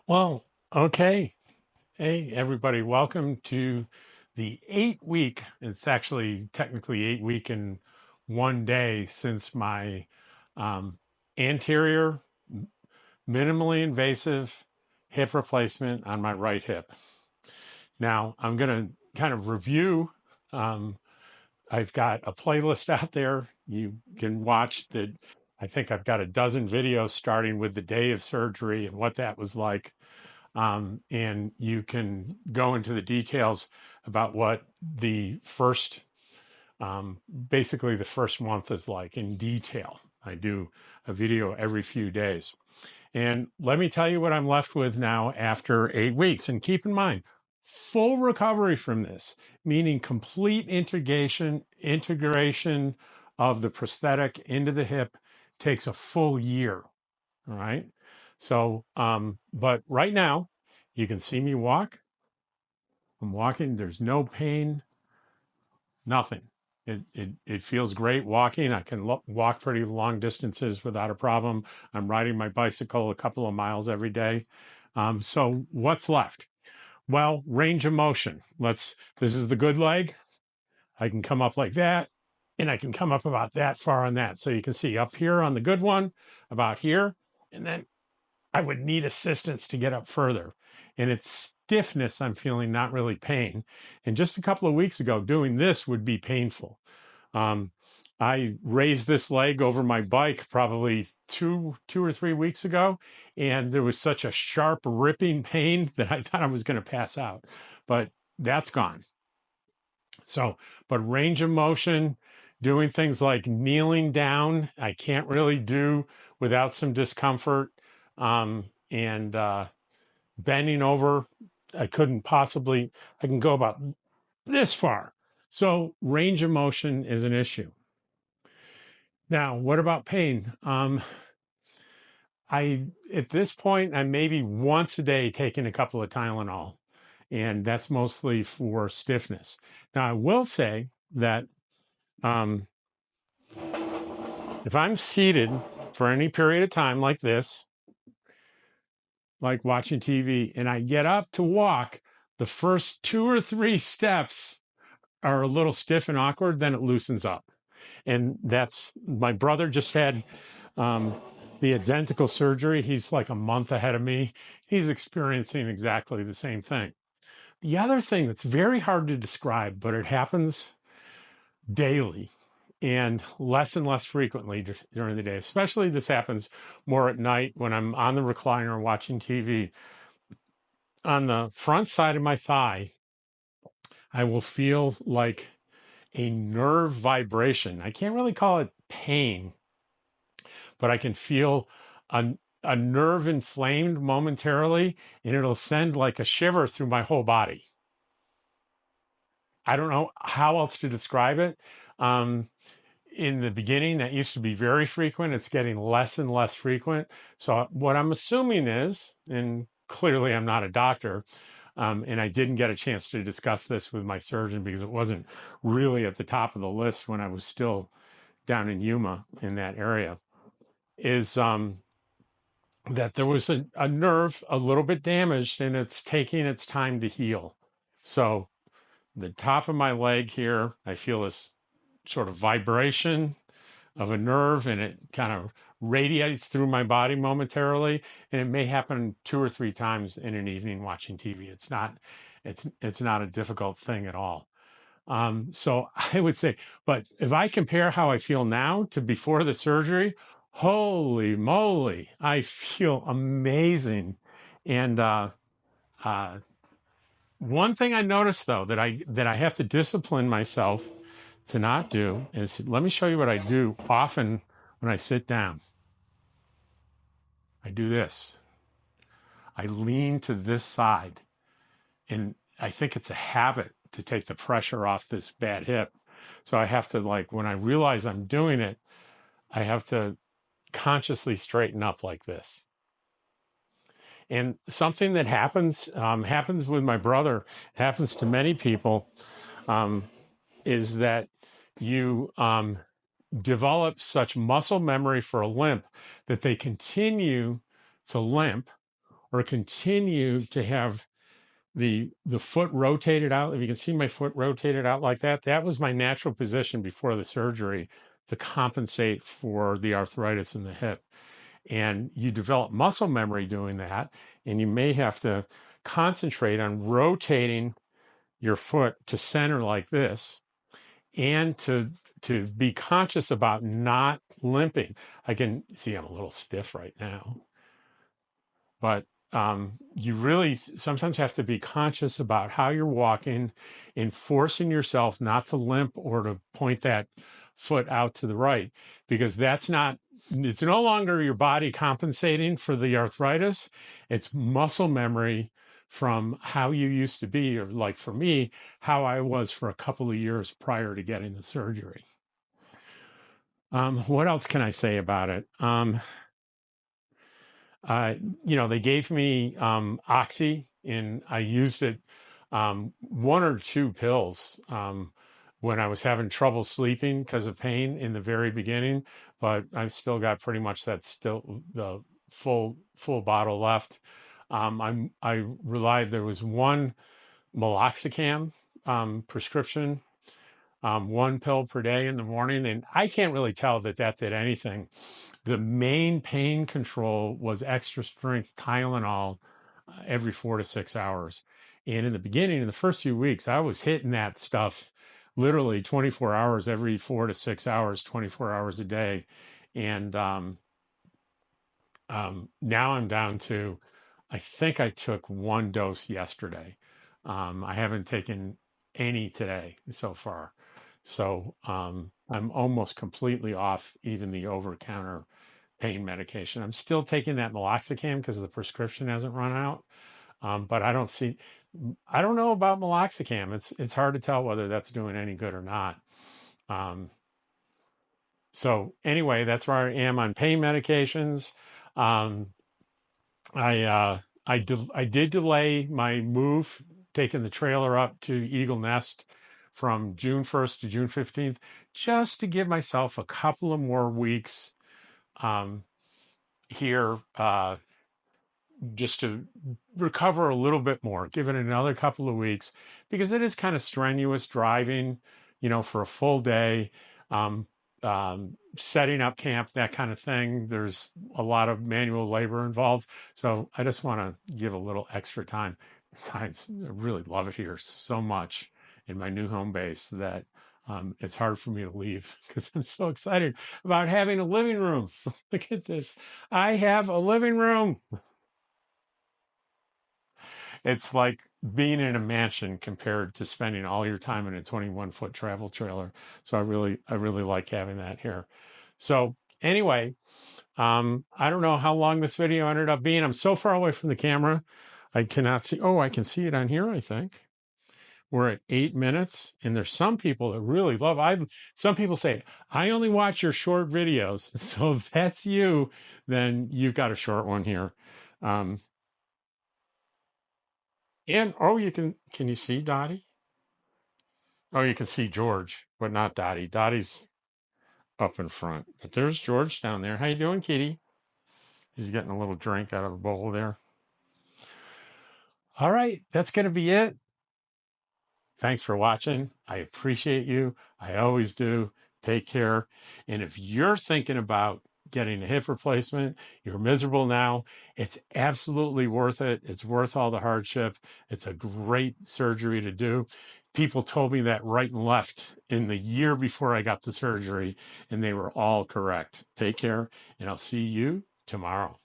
Well, okay. Hey, everybody, welcome to the 8 week. It's actually technically 8 week and 1 day since my um, anterior minimally invasive hip replacement on my right hip. Now, I'm going to kind of review. Um, I've got a playlist out there. You can watch the, I think I've got a dozen videos starting with the day of surgery and what that was like. And you can go into the details about what the first, basically the first month is like in detail. I do a video every few days. And let me tell you what I'm left with now after 8 weeks. And keep in mind, full recovery from this, meaning complete integration of the prosthetic into the hip takes a full year. All right. So, but right now, you can see me walk. I'm walking. There's no pain, nothing. It feels great walking. I can walk pretty long distances without a problem. I'm riding my bicycle a couple of miles every day. So what's left? Well, range of motion. This is the good leg. I can come up like that, and I can come up about that far on that. So you can see up here on the good one, about here, and then I would need assistance to get up further. And it's stiffness I'm feeling, not really pain. And just a couple of weeks ago, doing this would be painful. Um, I raised this leg over my bike probably two or 3 weeks ago, and there was such a sharp ripping pain that I thought I was going to pass out. But that's gone. So, but range of motion, doing things like kneeling down, I can't really do without some discomfort. And bending over, I couldn't possibly, I can go about this far. So, range of motion is an issue. Now, what about pain? At this point, I'm maybe once a day taking a couple of Tylenol, and that's mostly for stiffness. Now, I will say that um, if I'm seated for any period of time like this, like watching TV, and I get up to walk, the first 2 or 3 steps are a little stiff and awkward, then it loosens up. And that's my brother just had the identical surgery. He's like a month ahead of me. He's experiencing exactly the same thing. The other thing that's very hard to describe, but it happens daily and less frequently during the day. Especially this happens more at night when I'm on the recliner watching TV. On the front side of my thigh, I will feel like a nerve vibration. I can't really call it pain, but I can feel a nerve inflamed momentarily, and it'll send like a shiver through my whole body. I don't know how else to describe it. In the beginning, that used to be very frequent. It's getting less and less frequent. So what I'm assuming is, and clearly I'm not a doctor, and I didn't get a chance to discuss this with my surgeon because it wasn't really at the top of the list when I was still down in Yuma in that area, is that there was a nerve a little bit damaged and it's taking its time to heal. So the top of my leg here, I feel this sort of vibration of a nerve, and it kind of radiates through my body momentarily, and it may happen 2 or 3 times in an evening watching TV. It's not a difficult thing at all. So I would say, but if I compare how I feel now to before the surgery, holy moly, I feel amazing. And one thing I noticed though that I have to discipline myself to not do is, let me show you what I do often when I sit down. I do this. I lean to this side, and I think it's a habit to take the pressure off this bad hip. So I have to, like, when I realize I'm doing it, I have to consciously straighten up like this. And something that happens with my brother, happens to many people, is that you develop such muscle memory for a limp that they continue to limp, or continue to have the foot rotated out. If you can see my foot rotated out like that, that was my natural position before the surgery to compensate for the arthritis in the hip. And you develop muscle memory doing that, and you may have to concentrate on rotating your foot to center like this, and to be conscious about not limping. I can see I'm a little stiff right now, but you really sometimes have to be conscious about how you're walking and forcing yourself not to limp or to point that foot out to the right, because it's no longer your body compensating for the arthritis. It's muscle memory from how you used to be, or like for me, how I was for a couple of years prior to getting the surgery. What else can I say about it? They gave me Oxy, and I used it, one or two pills, when I was having trouble sleeping because of pain in the very beginning. But I've still got pretty much still the full bottle left. I relied. There was one meloxicam prescription, one pill per day in the morning, and I can't really tell that did anything. The main pain control was extra strength Tylenol every 4 to 6 hours. And in the beginning, in the first few weeks, I was hitting that stuff literally 24 hours, every 4 to 6 hours, 24 hours a day. And now I'm down to, I think I took one dose yesterday. I haven't taken any today so far. So I'm almost completely off even the over-counter pain medication. I'm still taking that meloxicam because the prescription hasn't run out. But I don't know about meloxicam. It's hard to tell whether that's doing any good or not. So anyway, that's where I am on pain medications. I did delay my move, taking the trailer up to Eagle Nest from June 1st to June 15th, just to give myself a couple of more weeks here, just to recover a little bit more, give it another couple of weeks, because it is kind of strenuous driving, for a full day, setting up camp, that kind of thing. There's a lot of manual labor involved. So I just want to give a little extra time. Besides, I really love it here so much in my new home base that it's hard for me to leave, because I'm so excited about having a living room. Look at this. I have a living room. It's like being in a mansion compared to spending all your time in a 21-foot travel trailer. So I really like having that here. So anyway, I don't know how long this video ended up being. I'm so far away from the camera, I cannot see. Oh, I can see it on here, I think. We're at 8 minutes, and there's some people that really love. Some people say, I only watch your short videos. So if that's you, then you've got a short one here. And can you see Dottie? Oh, you can see George, but not Dottie. Dottie's up in front. But there's George down there. How you doing, kitty? He's getting a little drink out of the bowl there. All right, that's going to be it. Thanks for watching. I appreciate you. I always do. Take care. And if you're thinking about getting a hip replacement, you're miserable now, it's absolutely worth it. It's worth all the hardship. It's a great surgery to do. People told me that right and left in the year before I got the surgery, and they were all correct. Take care, and I'll see you tomorrow.